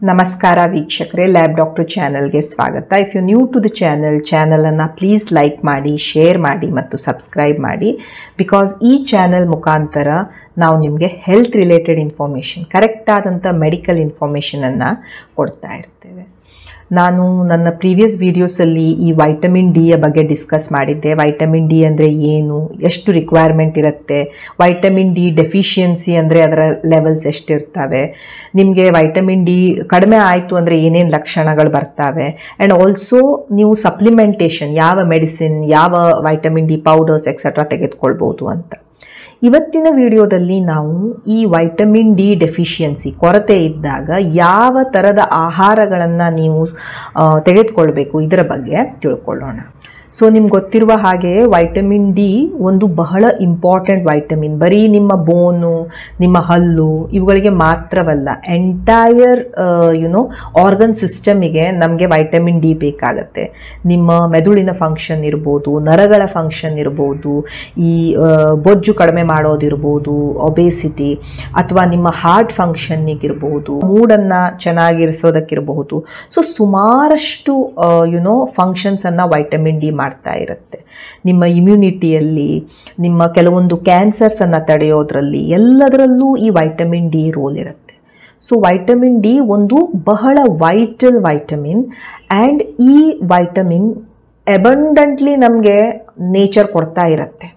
ನಮಸ್ಕಾರ ವೀಕ್ಷಕರೇ, lab doctor ಚಾನೆಲ್ಗೆ ಸ್ವಾಗತ. If you new to the ಚಾನಲನ್ನು ಪ್ಲೀಸ್ ಲೈಕ್ ಮಾಡಿ, ಶೇರ್ ಮಾಡಿ ಮತ್ತು ಸಬ್ಸ್ಕ್ರೈಬ್ ಮಾಡಿ. ಬಿಕಾಸ್ ಈ ಚಾನೆಲ್ ಮುಖಾಂತರ ನಾವು ನಿಮಗೆ ಹೆಲ್ತ್ ರಿಲೇಟೆಡ್ ಇನ್ಫಾರ್ಮೇಷನ್, ಕರೆಕ್ಟಾದಂಥ ಮೆಡಿಕಲ್ ಇನ್ಫಾರ್ಮೇಷನನ್ನು ಕೊಡ್ತಾ ಇರ್ತೇವೆ. ನಾನು ನನ್ನ ಪ್ರೀವಿಯಸ್ ವೀಡಿಯೋಸಲ್ಲಿ ಈ ವೈಟಮಿನ್ ಡಿಯ ಬಗ್ಗೆ ಡಿಸ್ಕಸ್ ಮಾಡಿದ್ದೆ. ವೈಟಮಿನ್ ಡಿ ಅಂದರೆ ಏನು, ಎಷ್ಟು ರಿಕ್ವೈರ್ಮೆಂಟ್ ಇರುತ್ತೆ, ವೈಟಮಿನ್ ಡಿ ಡೆಫಿಷಿಯನ್ಸಿ ಅಂದರೆ ಅದರ ಲೆವೆಲ್ಸ್ ಎಷ್ಟಿರ್ತವೆ, ನಿಮಗೆ ವೈಟಮಿನ್ ಡಿ ಕಡಿಮೆ ಆಯಿತು ಅಂದರೆ ಏನೇನು ಲಕ್ಷಣಗಳು ಬರ್ತವೆ, ಆ್ಯಂಡ್ ಆಲ್ಸೋ ನೀವು ಸಪ್ಲಿಮೆಂಟೇಷನ್ ಯಾವ ಮೆಡಿಸಿನ್, ಯಾವ ವೈಟಮಿನ್ ಡಿ ಪೌಡರ್ಸ್ ಎಕ್ಸೆಟ್ರಾ ತೆಗೆದುಕೊಳ್ಬೋದು ಅಂತ. ಇವತ್ತಿನ ವಿಡಿಯೋದಲ್ಲಿ ನಾವು ಈ ವೈಟಮಿನ್ ಡಿ ಡೆಫಿಷಿಯನ್ಸಿ, ಕೊರತೆ ಇದ್ದಾಗ ಯಾವ ಥರದ ಆಹಾರಗಳನ್ನು ನೀವು ತೆಗೆದುಕೊಳ್ಬೇಕು ಇದರ ಬಗ್ಗೆ ತಿಳ್ಕೊಳ್ಳೋಣ. ಸೊ ನಿಮ್ಗೆ ಗೊತ್ತಿರುವ ಹಾಗೆ ವೈಟಮಿನ್ ಡಿ ಒಂದು ಬಹಳ ಇಂಪಾರ್ಟೆಂಟ್ ವೈಟಮಿನ್. ಬರೀ ನಿಮ್ಮ ಬೋನು, ನಿಮ್ಮ ಹಲ್ಲು ಇವುಗಳಿಗೆ ಮಾತ್ರವಲ್ಲ, ಎಂಟೈರ್ ಆರ್ಗನ್ ಸಿಸ್ಟಮಿಗೆ ನಮಗೆ ವೈಟಮಿನ್ ಡಿ ಬೇಕಾಗತ್ತೆ. ನಿಮ್ಮ ಮೆದುಳಿನ ಫಂಕ್ಷನ್ ಇರ್ಬೋದು, ನರಗಳ ಫಂಕ್ಷನ್ ಇರ್ಬೋದು, ಈ ಬೊಜ್ಜು ಕಡಿಮೆ ಮಾಡೋದಿರ್ಬೋದು, ಒಬೇಸಿಟಿ, ಅಥವಾ ನಿಮ್ಮ ಹಾರ್ಟ್ ಫಂಕ್ಷನ್ನಿಗಿರ್ಬೋದು, ಮೂಡನ್ನು ಚೆನ್ನಾಗಿರಿಸೋದಕ್ಕಿರಬಹುದು. ಸೊ ಸುಮಾರಷ್ಟು ಫಂಕ್ಷನ್ಸನ್ನು ವೈಟಮಿನ್ ಡಿ ಮಾಡ್ತಾ ಇರುತ್ತೆ. ನಿಮ್ಮ ಇಮ್ಯುನಿಟಿಯಲ್ಲಿ, ನಿಮ್ಮ ಕೆಲವೊಂದು ಕ್ಯಾನ್ಸರ್ಸನ್ನು ತಡೆಯೋದ್ರಲ್ಲಿ, ಎಲ್ಲದರಲ್ಲೂ ಈ ವೈಟಮಿನ್ ಡಿ ರೋಲ್ ಇರುತ್ತೆ. ಸೊ ವೈಟಮಿನ್ ಡಿ ಒಂದು ಬಹಳ ವೈಟಲ್ ವೈಟಮಿನ್, ಆ್ಯಂಡ್ ಈ ವೈಟಮಿನ್ ಅಬಂಡೆಂಟ್ಲಿ ನಮಗೆ ನೇಚರ್ ಕೊಡ್ತಾ ಇರುತ್ತೆ.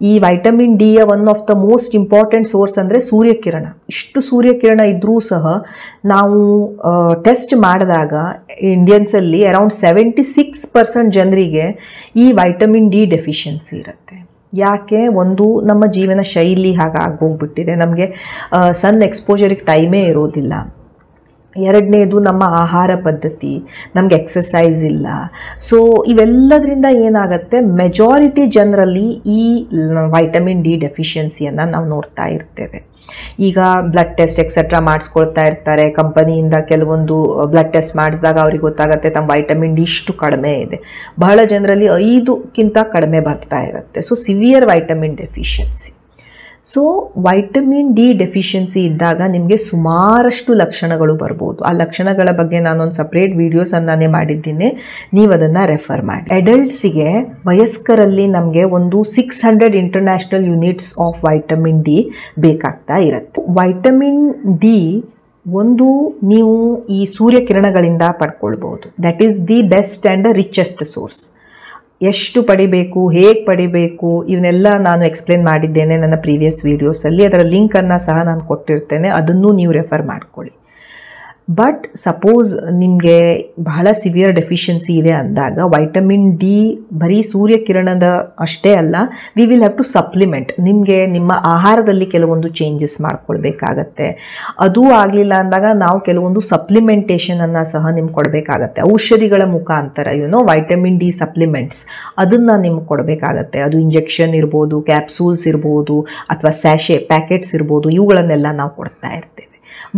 ಈ ವೈಟಮಿನ್ ಡಿಯ one of the most important source ಅಂದರೆ ಸೂರ್ಯಕಿರಣ. ಇಷ್ಟು ಸೂರ್ಯಕಿರಣ ಇದ್ದರೂ ಸಹ ನಾವು ಟೆಸ್ಟ್ ಮಾಡಿದಾಗ ಇಂಡಿಯನ್ಸಲ್ಲಿ ಅರೌಂಡ್ 76% ಜನರಿಗೆ ಈ ವೈಟಮಿನ್ ಡಿ ಡೆಫಿಷಿಯನ್ಸಿ ಇರುತ್ತೆ. ಯಾಕೆ? ಒಂದು, ನಮ್ಮ ಜೀವನ ಶೈಲಿ ಹಾಗಾಗೋಗ್ಬಿಟ್ಟಿದೆ, ನಮಗೆ ಸನ್ ಎಕ್ಸ್ಪೋಜರಿಗೆ ಟೈಮೇ ಇರೋದಿಲ್ಲ. ಎರಡನೇದು, ನಮ್ಮ ಆಹಾರ ಪದ್ಧತಿ, ನಮಗೆ ಎಕ್ಸಸೈಸ್ ಇಲ್ಲ. ಸೊ ಇವೆಲ್ಲದರಿಂದ ಏನಾಗುತ್ತೆ, ಮೆಜಾರಿಟಿ ಜನರಲ್ಲಿ ಈ ವೈಟಮಿನ್ ಡಿ ಡೆಫಿಷಿಯನ್ಸಿಯನ್ನು ನಾವು ನೋಡ್ತಾ ಇರ್ತೇವೆ. ಈಗ ಬ್ಲಡ್ ಟೆಸ್ಟ್ ಎಕ್ಸೆಟ್ರಾ ಮಾಡಿಸ್ಕೊಳ್ತಾ ಇರ್ತಾರೆ. ಕಂಪನಿಯಿಂದ ಕೆಲವೊಂದು ಬ್ಲಡ್ ಟೆಸ್ಟ್ ಮಾಡಿಸಿದಾಗ ಅವ್ರಿಗೆ ಗೊತ್ತಾಗುತ್ತೆ ತಮ್ಮ ವೈಟಮಿನ್ ಡಿ ಇಷ್ಟು ಕಡಿಮೆ ಇದೆ. ಬಹಳ ಜನರಲ್ಲಿ 5ಕ್ಕಿಂತ ಕಡಿಮೆ ಬರ್ತಾ ಇರುತ್ತೆ. So severe vitamin deficiency. So vitamin D deficiency ಇದ್ದಾಗ ನಿಮಗೆ ಸುಮಾರಷ್ಟು ಲಕ್ಷಣಗಳು ಬರ್ಬೋದು. ಆ ಲಕ್ಷಣಗಳ ಬಗ್ಗೆ ನಾನೊಂದು ಸಪ್ರೇಟ್ ವೀಡಿಯೋಸನ್ನೇ ಮಾಡಿದ್ದೀನಿ, ನೀವು ಅದನ್ನು ರೆಫರ್ ಮಾಡಿ. ಅಡಲ್ಟ್ಸಿಗೆ, ವಯಸ್ಕರಲ್ಲಿ ನಮಗೆ ಒಂದು 600 international units of vitamin D ಬೇಕಾಗ್ತಾ ಇರುತ್ತೆ. ವೈಟಮಿನ್ ಡಿ ಒಂದು ನೀವು ಈ ಸೂರ್ಯಕಿರಣಗಳಿಂದ ಪಡ್ಕೊಳ್ಬೋದು. That is the best and the richest source. ಎಷ್ಟು ಪಡಿಬೇಕು, ಹೇಗೆ ಪಡಿಬೇಕು, ಇವನ್ನೆಲ್ಲ ನಾನು ಎಕ್ಸ್ಪ್ಲೇನ್ ಮಾಡಿದ್ದೇನೆ ನನ್ನ ಪ್ರೀವಿಯಸ್ ವೀಡಿಯೋಸಲ್ಲಿ. ಅದರ ಲಿಂಕನ್ನು ಸಹ ನಾನು ಕೊಟ್ಟಿರ್ತೇನೆ, ಅದನ್ನು ನೀವು ರೆಫರ್ ಮಾಡ್ಕೊಳ್ಳಿ. ಬಟ್ ಸಪೋಸ್ ನಿಮಗೆ ಬಹಳ ಸಿವಿಯರ್ ಡೆಫಿಷಿಯನ್ಸಿ ಇದೆ ಅಂದಾಗ ವೈಟಮಿನ್ ಡಿ ಬರೀ ಸೂರ್ಯಕಿರಣದ ಅಷ್ಟೇ ಅಲ್ಲ, we will have to supplement. ನಿಮಗೆ ನಿಮ್ಮ ಆಹಾರದಲ್ಲಿ ಕೆಲವೊಂದು ಚೇಂಜಸ್ ಮಾಡ್ಕೊಳ್ಬೇಕಾಗತ್ತೆ. ಅದೂ ಆಗಲಿಲ್ಲ ಅಂದಾಗ ನಾವು ಕೆಲವೊಂದು ಸಪ್ಲಿಮೆಂಟೇಷನನ್ನು ಸಹ ನಿಮ್ಗೆ ಕೊಡಬೇಕಾಗತ್ತೆ. ಔಷಧಿಗಳ ಮುಖಾಂತರ ವೈಟಮಿನ್ ಡಿ ಸಪ್ಲಿಮೆಂಟ್ಸ್ ಅದನ್ನು ನಿಮ್ಗೆ ಕೊಡಬೇಕಾಗತ್ತೆ. ಅದು ಇಂಜೆಕ್ಷನ್ ಇರ್ಬೋದು, ಕ್ಯಾಪ್ಸೂಲ್ಸ್ ಇರ್ಬೋದು, ಅಥವಾ ಸ್ಯಾಶೆ ಪ್ಯಾಕೆಟ್ಸ್ ಇರ್ಬೋದು, ಇವುಗಳನ್ನೆಲ್ಲ ನಾವು ಕೊಡ್ತಾ ಇರ್ತೇವೆ.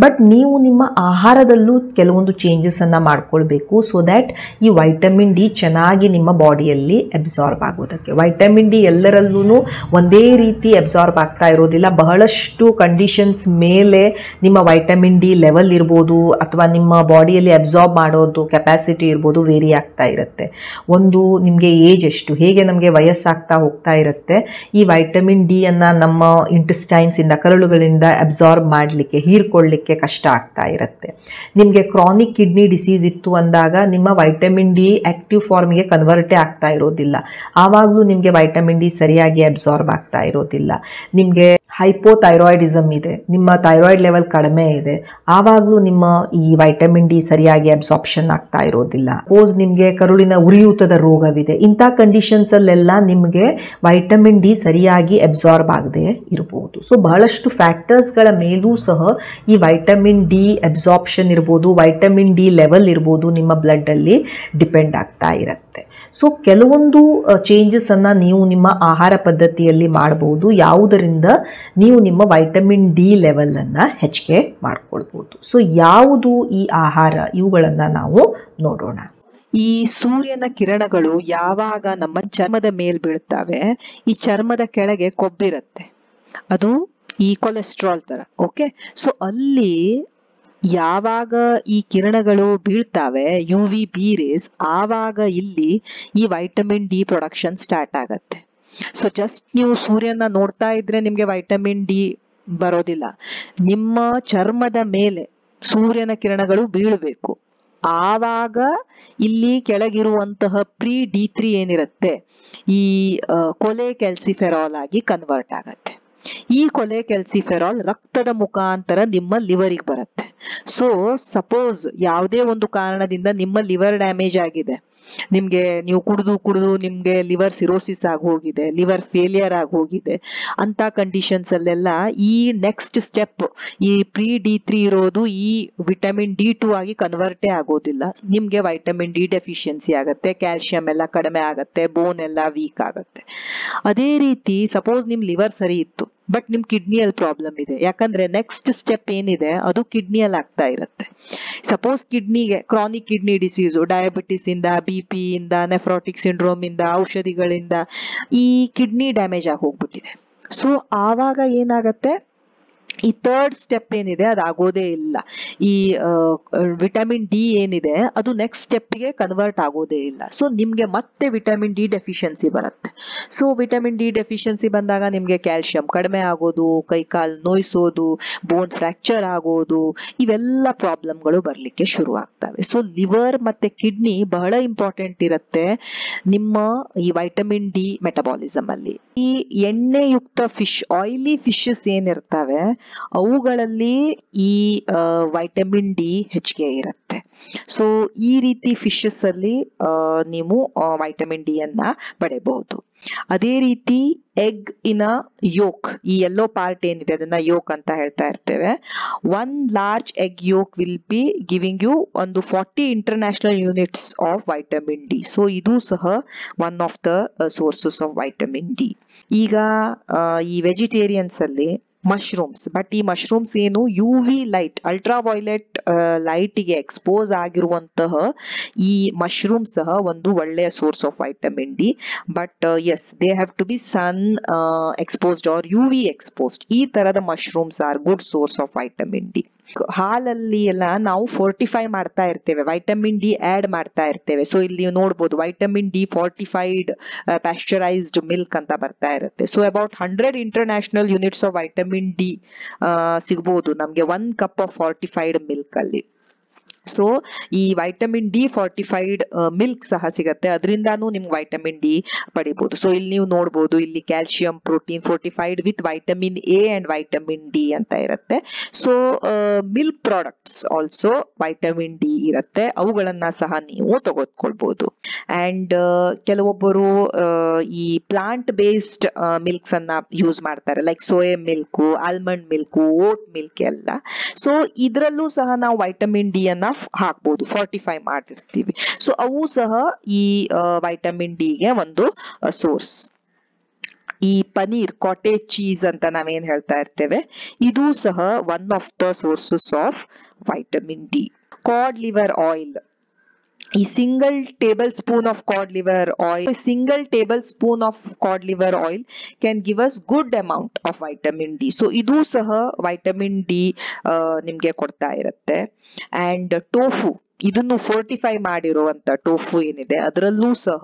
ಬಟ್ ನೀವು ನಿಮ್ಮ ಆಹಾರದಲ್ಲೂ ಕೆಲವೊಂದು ಚೇಂಜಸನ್ನು ಮಾಡ್ಕೊಳ್ಬೇಕು, ಸೊ ದ್ಯಾಟ್ ಈ ವೈಟಮಿನ್ ಡಿ ಚೆನ್ನಾಗಿ ನಿಮ್ಮ ಬಾಡಿಯಲ್ಲಿ ಅಬ್ಸಾರ್ಬ್ ಆಗೋದಕ್ಕೆ. ವೈಟಮಿನ್ ಡಿ ಎಲ್ಲರಲ್ಲೂ ಒಂದೇ ರೀತಿ ಅಬ್ಸಾರ್ಬ್ ಆಗ್ತಾ ಇರೋದಿಲ್ಲ. ಬಹಳಷ್ಟು ಕಂಡೀಷನ್ಸ್ ಮೇಲೆ ನಿಮ್ಮ ವೈಟಮಿನ್ ಡಿ ಲೆವೆಲ್ ಇರ್ಬೋದು, ಅಥವಾ ನಿಮ್ಮ ಬಾಡಿಯಲ್ಲಿ ಅಬ್ಸಾರ್ಬ್ ಮಾಡೋದು ಕೆಪಾಸಿಟಿ ಇರ್ಬೋದು, ವೇರಿ ಆಗ್ತಾ ಇರುತ್ತೆ. ಒಂದು, ನಿಮಗೆ ಏಜ್ ಎಷ್ಟು, ಹೇಗೆ ನಮಗೆ ವಯಸ್ಸಾಗ್ತಾ ಹೋಗ್ತಾ ಇರುತ್ತೆ, ಈ ವೈಟಮಿನ್ ಡಿಯನ್ನು ನಮ್ಮ ಇಂಟೆಸ್ಟೈನ್ಸಿಂದ, ಕರಳುಗಳಿಂದ ಅಬ್ಸಾರ್ಬ್ ಮಾಡಲಿಕ್ಕೆ, ಹೀರ್ಕೊಳ್ಳಿಕ್ಕೆ ಕಷ್ಟ ಆಗ್ತಾ ಇರುತ್ತೆ. ನಿಮಗೆ ಕ್ರಾನಿಕ್ ಕಿಡ್ನಿ ಡಿಸೀಸ್ ಇತ್ತು ಅಂದಾಗ ನಿಮ್ಮ ವೈಟಮಿನ್ ಡಿ ಆಕ್ಟಿವ್ ಫಾರ್ಮಿಗೆ ಕನ್ವರ್ಟೇ ಆಗ್ತಾ ಇರೋದಿಲ್ಲ. ಆವಾಗಲೂ ನಿಮಗೆ ವೈಟಮಿನ್ ಡಿ ಸರಿಯಾಗಿ ಅಬ್ಸಾರ್ಬ್ ಆಗ್ತಾ ಇರೋದಿಲ್ಲ. ನಿಮಗೆ ಹೈಪೋಥೈರಾಯ್ಡಿಸಮ್ ಇದೆ, ನಿಮ್ಮ ಥೈರಾಯ್ಡ್ ಲೆವೆಲ್ ಕಡಿಮೆ ಇದೆ, ಆವಾಗಲೂ ನಿಮ್ಮ ಈ ವೈಟಮಿನ್ ಡಿ ಸರಿಯಾಗಿ ಅಬ್ಸಾರ್ಪ್ಷನ್ ಆಗ್ತಾ ಇರೋದಿಲ್ಲ. ಸಪೋಸ್ ನಿಮಗೆ ಕರುಳಿನ ಉರಿಯೂತದ ರೋಗವಿದೆ, ಇಂಥ ಕಂಡೀಷನ್ಸಲ್ಲೆಲ್ಲ ನಿಮಗೆ ವೈಟಮಿನ್ ಡಿ ಸರಿಯಾಗಿ ಅಬ್ಸಾರ್ಬ್ ಆಗದೆ ಇರಬಹುದು. ಸೊ ಬಹಳಷ್ಟು ಫ್ಯಾಕ್ಟರ್ಸ್ಗಳ ಮೇಲೂ ಸಹ ಈ ವೈಟಮಿನ್ ಡಿ ಅಬ್ಸಾರ್ಪ್ಷನ್ ಇರ್ಬೋದು, ವೈಟಮಿನ್ ಡಿ ಲೆವೆಲ್ ಇರ್ಬೋದು, ನಿಮ್ಮ ಬ್ಲಡ್ಡಲ್ಲಿ ಡಿಪೆಂಡ್ ಆಗ್ತಾ ಇರುತ್ತೆ. ಸೊ ಕೆಲವೊಂದು ಚೇಂಜಸನ್ನು ನೀವು ನಿಮ್ಮ ಆಹಾರ ಪದ್ಧತಿಯಲ್ಲಿ ಮಾಡಬಹುದು, ಯಾವುದರಿಂದ ನೀವು ನಿಮ್ಮ ವೈಟಮಿನ್ ಡಿ ಲೆವೆಲನ್ನು ಹೆಚ್ಚಿಗೆ ಮಾಡ್ಕೊಳ್ಬೋದು. ಸೊ ಯಾವುದು ಈ ಆಹಾರ, ಇವುಗಳನ್ನು ನಾವು ನೋಡೋಣ. ಈ ಸೂರ್ಯನ ಕಿರಣಗಳು ಯಾವಾಗ ನಮ್ಮ ಚರ್ಮದ ಮೇಲೆ ಬೀಳ್ತವೆ, ಈ ಚರ್ಮದ ಕೆಳಗೆ ಕೊಬ್ಬಿರುತ್ತೆ, ಅದು ಈ ಕೊಲೆಸ್ಟ್ರಾಲ್ ತರ. ಓಕೆ, ಸೊ ಅಲ್ಲಿ ಯಾವಾಗ ಈ ಕಿರಣಗಳು ಬೀಳ್ತಾವೆ ಯು ವಿ ಬಿ ರೇಸ್, ಆವಾಗ ಇಲ್ಲಿ ಈ ವೈಟಮಿನ್ ಡಿ ಪ್ರೊಡಕ್ಷನ್ ಸ್ಟಾರ್ಟ್ ಆಗತ್ತೆ. ಸೊ ಜಸ್ಟ್ ನೀವು ಸೂರ್ಯನ ನೋಡ್ತಾ ಇದ್ರೆ ನಿಮ್ಗೆ ವೈಟಮಿನ್ ಡಿ ಬರೋದಿಲ್ಲ. ನಿಮ್ಮ ಚರ್ಮದ ಮೇಲೆ ಸೂರ್ಯನ ಕಿರಣಗಳು ಬೀಳಬೇಕು, ಆವಾಗ ಇಲ್ಲಿ ಕೆಳಗಿರುವಂತಹ ಪ್ರೀ D3 ಏನಿರುತ್ತೆ ಈ ಕೊಲೆ ಕ್ಯಾಲ್ಸಿಫೆರಾಲ್ ಆಗಿ ಕನ್ವರ್ಟ್ ಆಗತ್ತೆ. ಈ ಕೊಲೆ ಕ್ಯಾಲ್ಸಿಫೆರಾಲ್ ರಕ್ತದ ಮುಖಾಂತರ ನಿಮ್ಮ ಲಿವರಿಗೆ ಬರುತ್ತೆ. ಸೊ ಸಪೋಸ್ ಯಾವುದೇ ಒಂದು ಕಾರಣದಿಂದ ನಿಮ್ಮ ಲಿವರ್ ಡ್ಯಾಮೇಜ್ ಆಗಿದೆ, ನಿಮ್ಗೆ ನೀವು ಕುಡಿದು ನಿಮ್ಗೆ ಲಿವರ್ ಸಿರೋಸಿಸ್ ಆಗಿ ಹೋಗಿದೆ, ಲಿವರ್ ಫೇಲಿಯರ್ ಆಗಿ ಹೋಗಿದೆ, ಅಂತ ಕಂಡೀಷನ್ಸ್ ಅಲ್ಲೆಲ್ಲ ಈ ನೆಕ್ಸ್ಟ್ ಸ್ಟೆಪ್ ಈ ಪ್ರೀ D3 ಇರೋದು ಈ ವಿಟಮಿನ್ D2 ಆಗಿ ಕನ್ವರ್ಟೇ ಆಗೋದಿಲ್ಲ. ನಿಮ್ಗೆ ವೈಟಮಿನ್ ಡಿ ಡೆಫಿಷಿಯನ್ಸಿ ಆಗತ್ತೆ, ಕ್ಯಾಲ್ಸಿಯಂ ಎಲ್ಲ ಕಡಿಮೆ ಆಗತ್ತೆ, ಬೋನ್ ಎಲ್ಲ ವೀಕ್ ಆಗತ್ತೆ. ಅದೇ ರೀತಿ ಸಪೋಸ್ ನಿಮ್ ಲಿವರ್ ಸರಿ ಇತ್ತು ಬಟ್ ನಿಮ್ ಕಿಡ್ನಿಯಲ್ಲಿ ಪ್ರಾಬ್ಲಮ್ ಇದೆ, ಯಾಕಂದ್ರೆ ನೆಕ್ಸ್ಟ್ ಸ್ಟೆಪ್ ಏನಿದೆ ಅದು ಕಿಡ್ನಿಯಲ್ಲಿ ಆಗ್ತಾ ಇರುತ್ತೆ. ಸಪೋಸ್ ಕಿಡ್ನಿಗೆ ಕ್ರಾನಿಕ್ ಕಿಡ್ನಿ ಡಿಸೀಸು, ಡಯಾಬಿಟಿಸ್ ಇಂದ, BP ಇಂದ, ನೆಫ್ರೋಟಿಕ್ ಸಿಂಡ್ರೋಮ್ ಇಂದ, ಔಷಧಿಗಳಿಂದ ಈ ಕಿಡ್ನಿ ಡ್ಯಾಮೇಜ್ ಆಗಿ ಹೋಗ್ಬಿಟ್ಟಿದೆ. ಸೊ ಆವಾಗ ಏನಾಗತ್ತೆ, ಈ ಥರ್ಡ್ ಸ್ಟೆಪ್ ಏನಿದೆ ಅದು ಆಗೋದೇ ಇಲ್ಲ. ಈ ವಿಟಮಿನ್ ಡಿ ಏನಿದೆ ಅದು ನೆಕ್ಸ್ಟ್ ಸ್ಟೆಪ್ಗೆ ಕನ್ವರ್ಟ್ ಆಗೋದೇ ಇಲ್ಲ. ಸೊ ನಿಮ್ಗೆ ಮತ್ತೆ ವಿಟಮಿನ್ ಡಿ ಡೆಫಿಷಿಯನ್ಸಿ ಬರುತ್ತೆ. ಸೊ ವಿಟಮಿನ್ ಡಿ ಡೆಫಿಷಿಯನ್ಸಿ ಬಂದಾಗ ನಿಮ್ಗೆ ಕ್ಯಾಲ್ಸಿಯಂ ಕಡಿಮೆ ಆಗೋದು, ಕೈಕಾಲು ನೋಯಿಸೋದು, ಬೋನ್ ಫ್ರಾಕ್ಚರ್ ಆಗೋದು, ಇವೆಲ್ಲ ಪ್ರಾಬ್ಲಮ್ಗಳು ಬರ್ಲಿಕ್ಕೆ ಶುರು ಆಗ್ತವೆ. ಸೊ ಲಿವರ್ ಮತ್ತೆ ಕಿಡ್ನಿ ಬಹಳ ಇಂಪಾರ್ಟೆಂಟ್ ಇರುತ್ತೆ ನಿಮ್ಮ ಈ ವೈಟಮಿನ್ ಡಿ ಮೆಟಬಾಲಿಸಮ್ ಅಲ್ಲಿ. ಈ ಎಣ್ಣೆಯುಕ್ತ ಫಿಶ್, ಆಯಿಲಿ ಫಿಶಸ್ ಏನಿರ್ತವೆ ಅವುಗಳಲ್ಲಿ ಈ ವೈಟಮಿನ್ ಡಿ ಹೆಚ್ಚಿಗೆ ಇರುತ್ತೆ. ಸೊ ಈ ರೀತಿ ಫಿಶಸ್ ಅಲ್ಲಿ ನೀವು ವೈಟಮಿನ್ ಡಿ ಅನ್ನ ಪಡೆಯಬಹುದು. ಅದೇ ರೀತಿ ಎಗ್ ಇನ್ ಯೋಕ್, ಈ ಯೆಲ್ಲೋ ಪಾರ್ಟ್ ಏನಿದೆ ಅದನ್ನ ಯೋಕ್ ಅಂತ ಹೇಳ್ತಾ ಇರ್ತೇವೆ. 1 large egg yolk will be giving you ಒಂದು 40 international units of vitamin D. So ಇದು ಸಹ one of the sources of vitamin D. ಈಗ ಈ ವೆಜಿಟೇರಿಯನ್ಸ್ ಅಲ್ಲಿ ಮಶ್ರೂಮ್ಸ್, ಬಟ್ ಈ ಮಶ್ರೂಮ್ಸ್ ಏನು UV light, ultra violet light ಗೆ ಎಕ್ಸ್ಪೋಸ್ ಆಗಿರುವಂತಹ ಈ ಮಶ್ರೂಮ್ ಸಹ ಒಂದು ಒಳ್ಳೆಯ source of vitamin D. But yes, they have to be sun exposed or UV exposed. ಈ ತರದ mushrooms are good source of vitamin D. ಹಾಲಲ್ಲಿ ಎಲ್ಲ ನಾವು ಫೋರ್ಟಿಫೈ ಮಾಡ್ತಾ ಇರ್ತೇವೆ, ವೈಟಮಿನ್ ಡಿ ಆಡ್ ಮಾಡ್ತಾ ಇರ್ತೇವೆ. ಸೊ ಇಲ್ಲಿ ನೀವು ನೋಡ್ಬೋದು ವೈಟಮಿನ್ ಡಿ ಫೋರ್ಟಿಫೈಡ್ ಪ್ಯಾಸ್ಚರೈಸ್ಡ್ ಮಿಲ್ಕ್ ಅಂತ ಬರ್ತಾ ಇರುತ್ತೆ. So about 100 international units of vitamin D ಸಿಗ್ಬೋದು ನಮ್ಗೆ 1 ಕಪ್ ಆಫ್ ಫೋರ್ಟಿಫೈಡ್ ಮಿಲ್ಕ್ ಅಲ್ಲಿ. ಸೊ ಈ ವೈಟಮಿನ್ ಡಿ ಫೋರ್ಟಿಫೈಡ್ ಮಿಲ್ಕ್ ಸಹ ಸಿಗತ್ತೆ, ಅದರಿಂದಾನು ನಿಮ್ಗೆ ವೈಟಮಿನ್ ಡಿ ಪಡಿಬಹುದು. ಸೊ ಇಲ್ಲಿ ನೀವು ನೋಡ್ಬೋದು, ಇಲ್ಲಿ calcium, protein fortified with vitamin A and vitamin D ಅಂತ ಇರುತ್ತೆ. So milk products also vitamin D ಇರುತ್ತೆ, ಅವುಗಳನ್ನ ಸಹ ನೀವು ತಗೊಳ್ಬಹುದು. ಅಂಡ್ ಕೆಲವೊಬ್ಬರು ಈ ಪ್ಲಾಂಟ್ ಬೇಸ್ಡ್ ಮಿಲ್ಕ್ಸ್ ಅನ್ನ ಯೂಸ್ ಮಾಡ್ತಾರೆ, like soya milk, almond milk, vote milk ಎಲ್ಲ. ಸೊ ಇದ್ರಲ್ಲೂ ಸಹ ನಾವು ವೈಟಮಿನ್ ಡಿ ಅನ್ನ ಹಾಕ್ಬೋದು, ಫೋರ್ಟಿಫೈ ಮಾಡಿರ್ತೀವಿ. ಸೊ ಅವು ಸಹ ಈ ವೈಟಮಿನ್ ಡಿ ಗೆ ಒಂದು ಸೋರ್ಸ್. ಈ ಪನೀರ್, ಕಾಟೇಜ್ ಚೀಸ್ ಅಂತ ನಾವೇನ್ ಹೇಳ್ತಾ ಇರ್ತೇವೆ, ಇದು ಸಹ one of the sources of vitamin D. Cod liver oil, ಈ single tablespoon of cod liver oil, single tablespoon of cod liver oil can give us good amount of vitamin D. So ಇದು ಸಹ vitamin D ನಿಮ್ಗೆ ಕೊಡ್ತಾ ಇರುತ್ತೆ. And tofu, ಇದನ್ನು fortify ಮಾಡಿರುವಂತ tofu ಏನಿದೆ ಅದರಲ್ಲೂ ಸಹ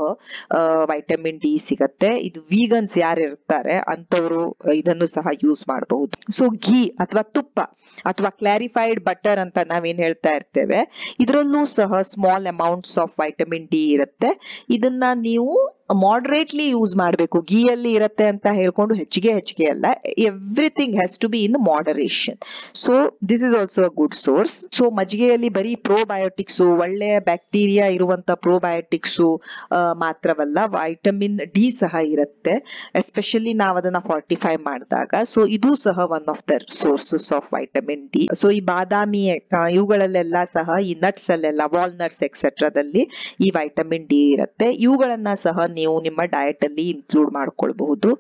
ವೈಟಮಿನ್ ಡಿ ಸಿಗತ್ತೆ. ಇದು ವೀಗನ್ಸ್ ಯಾರು ಇರ್ತಾರೆ ಅಂತವರು ಇದನ್ನು ಸಹ ಯೂಸ್ ಮಾಡಬಹುದು. ಸೊ ಘೀ ಅಥವಾ ತುಪ್ಪ ಅಥವಾ ಕ್ಲಾರಿಫೈಡ್ ಬಟರ್ ಅಂತ ನಾವೇನ್ ಹೇಳ್ತಾ ಇರ್ತೇವೆ, ಇದರಲ್ಲೂ ಸಹ small amounts of vitamin D ಇರುತ್ತೆ. ಇದನ್ನ ನೀವು ಮಾಡರೇಟ್ಲಿ ಯೂಸ್ ಮಾಡಬೇಕು. ಗೀಯಲ್ಲಿ ಇರುತ್ತೆ ಅಂತ ಹೇಳ್ಕೊಂಡು ಹೆಚ್ಚಿಗೆ ಅಲ್ಲ, everything has to be in moderation. So this is also a good source. So ಮಜ್ಜಿಗೆಯಲ್ಲಿ ಬರೀ ಪ್ರೋಬಯೋಟಿಕ್ಸ್, ಒಳ್ಳೆಯ ಬ್ಯಾಕ್ಟೀರಿಯಾ ಇರುವಂತ ಪ್ರೋಬಯೋಟಿಕ್ಸ್ ಮಾತ್ರವಲ್ಲ, ವೈಟಮಿನ್ ಡಿ ಸಹ ಇರುತ್ತೆ, ಎಸ್ಪೆಷಲಿ ನಾವು ಅದನ್ನ ಫಾರ್ಟಿಫೈ ಮಾಡಿದಾಗ. ಸೊ ಇದು ಸಹ one of the sources of vitamin D. So ಈ ಬಾದಾಮಿ ಇವುಗಳಲ್ಲೆಲ್ಲ ಸಹ, ಈ ನಟ್ಸ್ ಅಲ್ಲೆಲ್ಲ, ವಾಲ್ನಟ್ಸ್ ಎಕ್ಸೆಟ್ರಾದಲ್ಲಿ ಈ ವೈಟಮಿನ್ ಡಿ ಇರುತ್ತೆ. ಇವುಗಳನ್ನ ಸಹ ನೀವು ನಿಮ್ಮ ಡಯಟ್ ಅಲ್ಲಿ ಇನ್ಕ್ಲೂಡ್ ಮಾಡ್ಕೊಳ್ಬಹುದು.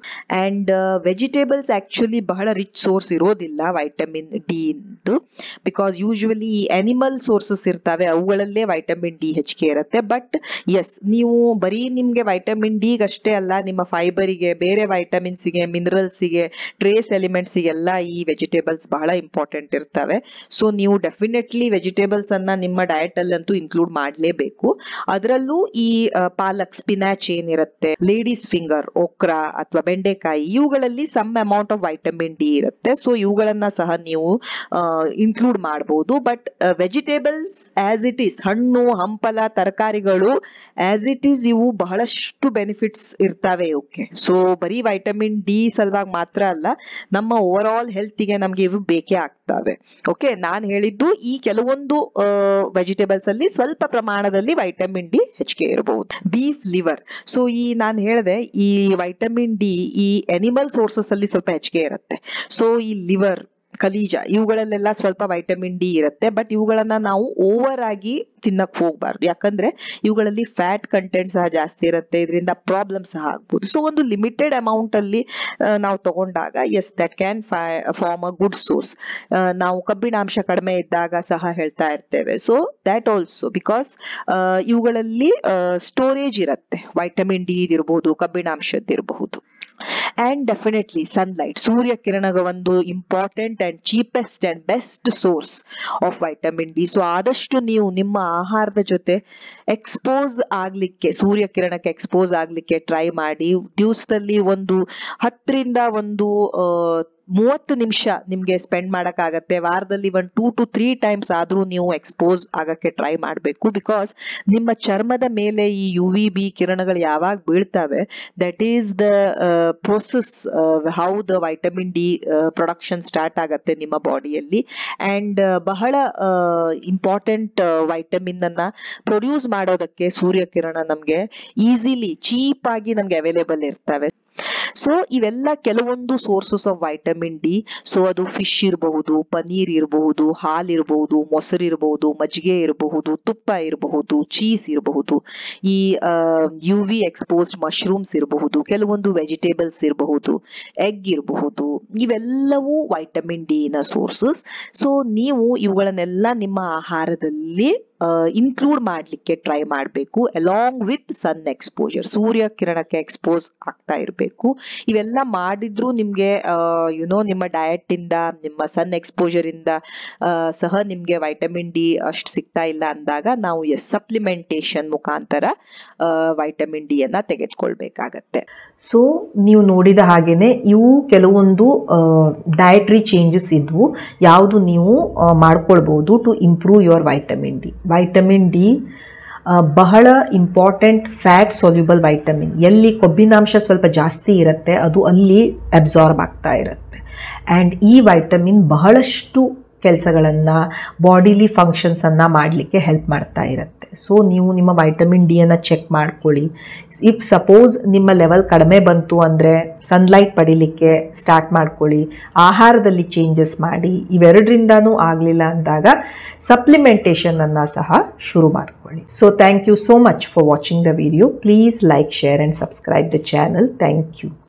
ಅಂಡ್ ವೆಜಿಟೇಬಲ್ಸ್ ಆಕ್ಚುಲಿ ಬಹಳ ರಿಚ್ ಸೋರ್ಸ್ ಇರೋದಿಲ್ಲ ವೈಟಮಿನ್ ಡಿ ಇಂದು, ಬಿಕಾಸ್ ಯೂಶುವಲಿ ಅನಿಮಲ್ ಸೋರ್ಸಸ್ ಇರ್ತವೆ, ಅವುಗಳಲ್ಲೇ ವೈಟಮಿನ್ ಡಿ ಹೆಚ್ಚಿಗೆ ಇರುತ್ತೆ. ಬಟ್ ಎಸ್, ನೀವು ಬರೀ ನಿಮ್ಗೆ ವೈಟಮಿನ್ ಡಿ ಅಷ್ಟೇ ಅಲ್ಲ, ನಿಮ್ಮ ಫೈಬರಿಗೆ, ಬೇರೆ ವೈಟಮಿನ್ಸ್ಗೆ, ಮಿನರಲ್ಸ್ಗೆ, ಟ್ರೇಸ್ ಎಲಿಮೆಂಟ್ಸ್ಗೆಲ್ಲ ಈ ವೆಜಿಟೇಬಲ್ಸ್ ಬಹಳ ಇಂಪಾರ್ಟೆಂಟ್ ಇರ್ತವೆ. ಸೊ ನೀವು ಡೆಫಿನೆಟ್ಲಿ ವೆಜಿಟೇಬಲ್ಸ್ ಅನ್ನ ನಿಮ್ಮ ಡಯಟ್ ಅಲ್ಲಂತೂ ಇನ್ಕ್ಲೂಡ್ ಮಾಡಲೇಬೇಕು. ಅದರಲ್ಲೂ ಈ ಪಾಲಕ್, ಸ್ಪಿನಾಚ್ ಏನಿರುತ್ತೆ, ಲೇಡೀಸ್ ಫಿಂಗರ್, ಓಕ್ರಾ ಅಥವಾ ಬೆಂಡೆಕಾಯಿ, ಇವುಗಳಲ್ಲಿ some amount of vitamin D ಇರುತ್ತೆ. ಸೊ ಇವುಗಳನ್ನ ಸಹ ನೀವು ಇನ್ಕ್ಲೂಡ್ ಮಾಡಬಹುದು. But vegetables as it is, ಹಣ್ಣು ಹಂಪಲ ತರಕಾರಿಗಳು ಆಸ್ ಇಟ್ ಈಸ್, ಇವು ಬಹಳಷ್ಟು ಬೆನಿಫಿಟ್ಸ್ ಇರ್ತವೆ ಇವಕ್ಕೆ. ಸೊ ಬರೀ ವೈಟಮಿನ್ ಡಿ ಸಲುವಾಗಿ ಮಾತ್ರ ಅಲ್ಲ, ನಮ್ಮ ಓವರ್ ಆಲ್ ಹೆಲ್ತ್ಗೆ ನಮ್ಗೆ ಇವು ಬೇಕೇ ಆಗ್ತವೆ. ಓಕೆ, ನಾನು ಹೇಳಿದ್ದು ಈ ಕೆಲವೊಂದು ವೆಜಿಟೇಬಲ್ಸ್ ಅಲ್ಲಿ ಸ್ವಲ್ಪ ಪ್ರಮಾಣದಲ್ಲಿ ವೈಟಮಿನ್ ಡಿ ಹೆಚ್ಚಿಗೆ ಇರಬಹುದು. ಬೀಫ್ ಲಿವರ್, ಸೊ ಈ ನಾನು ಹೇಳಿದೆ ಈ ವೈಟಮಿನ್ ಡಿ ಈ ಅನಿಮಲ್ ಸೋರ್ಸಸ್ ಅಲ್ಲಿ ಸ್ವಲ್ಪ ಹೆಚ್ಚಿಗೆ ಇರುತ್ತೆ. ಸೊ ಈ ಲಿವರ್, ಕಲೀಜ, ಇವುಗಳಲ್ಲೆಲ್ಲ ಸ್ವಲ್ಪ ವೈಟಮಿನ್ ಡಿ ಇರುತ್ತೆ. ಬಟ್ ಇವುಗಳನ್ನ ನಾವು ಓವರ್ ಆಗಿ ತಿನ್ನಕ್ ಹೋಗ್ಬಾರ್ದು, ಯಾಕಂದ್ರೆ ಇವುಗಳಲ್ಲಿ ಫ್ಯಾಟ್ ಕಂಟೆಂಟ್ ಸಹ ಜಾಸ್ತಿ ಇರುತ್ತೆ, ಇದರಿಂದ ಪ್ರಾಬ್ಲಮ್ ಸಹ ಆಗ್ಬೋದು. ಸೊ ಒಂದು ಲಿಮಿಟೆಡ್ ಅಮೌಂಟ್ ಅಲ್ಲಿ ನಾವು ತಗೊಂಡಾಗ yes, that can form a good source. ನಾವು ಕಬ್ಬಿಣಾಂಶ ಕಡಿಮೆ ಇದ್ದಾಗ ಸಹ ಹೇಳ್ತಾ ಇರ್ತೇವೆ. ಸೊ ದ್ಯಾಟ್ ಆಲ್ಸೋ, ಬಿಕಾಸ್ ಇವುಗಳಲ್ಲಿ ಸ್ಟೋರೇಜ್ ಇರುತ್ತೆ, ವೈಟಮಿನ್ ಡಿ ಇರಬಹುದು, ಕಬ್ಬಿಣಾಂಶದ್ದಿರಬಹುದು. ಅಂಡ್ ಡೆಫಿನೆಟ್ಲಿ ಸನ್ಲೈಟ್, ಸೂರ್ಯ ಕಿರಣದ ಒಂದು important and cheapest and best source of vitamin D. So ಆದಷ್ಟು ನೀವು ನಿಮ್ಮ ಆಹಾರದ ಜೊತೆ ಎಕ್ಸ್ಪೋಸ್ ಆಗ್ಲಿಕ್ಕೆ, ಸೂರ್ಯ ಕಿರಣಕ್ಕೆ ಎಕ್ಸ್ಪೋಸ್ ಆಗ್ಲಿಕ್ಕೆ ಟ್ರೈ ಮಾಡಿ. ದಿವಸದಲ್ಲಿ 10ರಿಂದ 30 ನಿಮಿಷ ನಿಮ್ಗೆ ಸ್ಪೆಂಡ್ ಮಾಡಕ್ಕಾಗತ್ತೆ. ವಾರದಲ್ಲಿ 2 to 3 ಟೈಮ್ಸ್ ಆದ್ರೂ ನೀವು ಎಕ್ಸ್ಪೋಸ್ ಆಗಕ್ಕೆ ಟ್ರೈ ಮಾಡಬೇಕು. ಬಿಕಾಸ್ ನಿಮ್ಮ ಚರ್ಮದ ಮೇಲೆ ಈ UVB ಕಿರಣಗಳು ಯಾವಾಗ ಬೀಳ್ತವೆ, that is the process how the vitamin D production start ಆಗತ್ತೆ ನಿಮ್ಮ ಬಾಡಿಯಲ್ಲಿ. ಅಂಡ್ ಬಹಳ ಇಂಪಾರ್ಟೆಂಟ್ ವೈಟಮಿನ್ ಅನ್ನ ಪ್ರೊಡ್ಯೂಸ್ ಮಾಡೋದಕ್ಕೆ ಸೂರ್ಯಕಿರಣ ನಮ್ಗೆ ಈಸಿಲಿ, ಚೀಪ್ ಆಗಿ ನಮ್ಗೆ ಅವೈಲೇಬಲ್ ಇರ್ತವೆ. ಸೊ ಇವೆಲ್ಲ ಕೆಲವೊಂದು sources of vitamin D. So ಅದು ಫಿಶ್ ಇರಬಹುದು, ಪನೀರ್ ಇರಬಹುದು, ಹಾಲು ಇರಬಹುದು, ಮೊಸರು ಇರಬಹುದು, ಮಜ್ಜಿಗೆ ಇರಬಹುದು, ತುಪ್ಪ ಇರಬಹುದು, ಚೀಸ್ ಇರಬಹುದು, ಈ UV ಎಕ್ಸ್ಪೋಸ್ಡ್ ಮಶ್ರೂಮ್ಸ್ ಇರಬಹುದು, ಕೆಲವೊಂದು ವೆಜಿಟೇಬಲ್ಸ್ ಇರಬಹುದು, ಎಗ್ ಇರಬಹುದು. ಇವೆಲ್ಲವೂ ವೈಟಮಿನ್ ಡಿ ನ ಸೋರ್ಸಸ್. ಸೊ ನೀವು ಇವುಗಳನ್ನೆಲ್ಲ ನಿಮ್ಮ ಆಹಾರದಲ್ಲಿ ಇನ್ಕ್ಲೂಡ್ ಮಾಡ್ಲಿಕ್ಕೆ ಟ್ರೈ ಮಾಡಬೇಕು, ಅಲಾಂಗ್ ವಿತ್ ಸನ್ ಎಕ್ಸ್ಪೋಜರ್. ಸೂರ್ಯ ಕಿರಣಕ್ಕೆ ಎಕ್ಸ್ಪೋಸ್ ಆಗ್ತಾ ಇರಬೇಕು. ಇವೆಲ್ಲ ಮಾಡಿದ್ರು ನಿಮ್ಗೆ ನಿಮ್ಮ ಡಯಟ್ ಇಂದ, ನಿಮ್ಮ ಸನ್ ಎಕ್ಸ್ಪೋಜರ್ ಇಂದ ಸಹ ನಿಮ್ಗೆ ವೈಟಮಿನ್ ಡಿ ಅಷ್ಟು ಸಿಗ್ತಾ ಇಲ್ಲ ಅಂದಾಗ ನಾವು ಸಪ್ಲಿಮೆಂಟೇಶನ್ ಮುಖಾಂತರ ವೈಟಮಿನ್ ಡಿ ಅನ್ನ ತೆಗೆದುಕೊಳ್ಬೇಕಾಗತ್ತೆ. ಸೊ ನೀವು ನೋಡಿದ ಹಾಗೇನೆ ಇವು ಕೆಲವೊಂದು ಡಯಟ್ರಿ ಚೇಂಜಸ್ ಇದ್ವು, ಯಾವುದು ನೀವು ಮಾಡ್ಕೊಳ್ಬಹುದು to improve your vitamin D. Vitamin D ಬಹಳ ಇಂಪಾರ್ಟೆಂಟ್ ಫ್ಯಾಟ್ ಸೊಲ್ಯುಬಲ್ ವೈಟಮಿನ್. ಎಲ್ಲಿ ಕೊಬ್ಬಿನಾಂಶ ಸ್ವಲ್ಪ ಜಾಸ್ತಿ ಇರುತ್ತೆ ಅದು ಅಲ್ಲಿ ಅಬ್ಸಾರ್ಬ್ ಆಗ್ತಾ ಇರುತ್ತೆ. ಆ್ಯಂಡ್ ಈ ವೈಟಮಿನ್ ಬಹಳಷ್ಟು ಕೆಲಸಗಳನ್ನು, ಬಾಡಿಲಿ ಫಂಕ್ಷನ್ಸನ್ನು ಮಾಡಲಿಕ್ಕೆ ಹೆಲ್ಪ್ ಮಾಡ್ತಾ ಇರುತ್ತೆ. ಸೊ ನೀವು ನಿಮ್ಮ ವೈಟಮಿನ್ ಡಿಯನ್ನು ಚೆಕ್ ಮಾಡ್ಕೊಳ್ಳಿ. ಇಫ್ ಸಪೋಸ್ ನಿಮ್ಮ ಲೆವೆಲ್ ಕಡಿಮೆ ಬಂತು ಅಂದರೆ ಸನ್ಲೈಟ್ ಪಡಿಲಿಕ್ಕೆ ಸ್ಟಾರ್ಟ್ ಮಾಡ್ಕೊಳ್ಳಿ, ಆಹಾರದಲ್ಲಿ ಚೇಂಜಸ್ ಮಾಡಿ. ಇವೆರಡರಿಂದನೂ ಆಗಲಿಲ್ಲ ಅಂದಾಗ ಸಪ್ಲಿಮೆಂಟೇಷನನ್ನು ಸಹ ಶುರು ಮಾಡ್ಕೊಳ್ಳಿ. So thank you so much for watching the video. Please like, share and subscribe the channel. Thank you.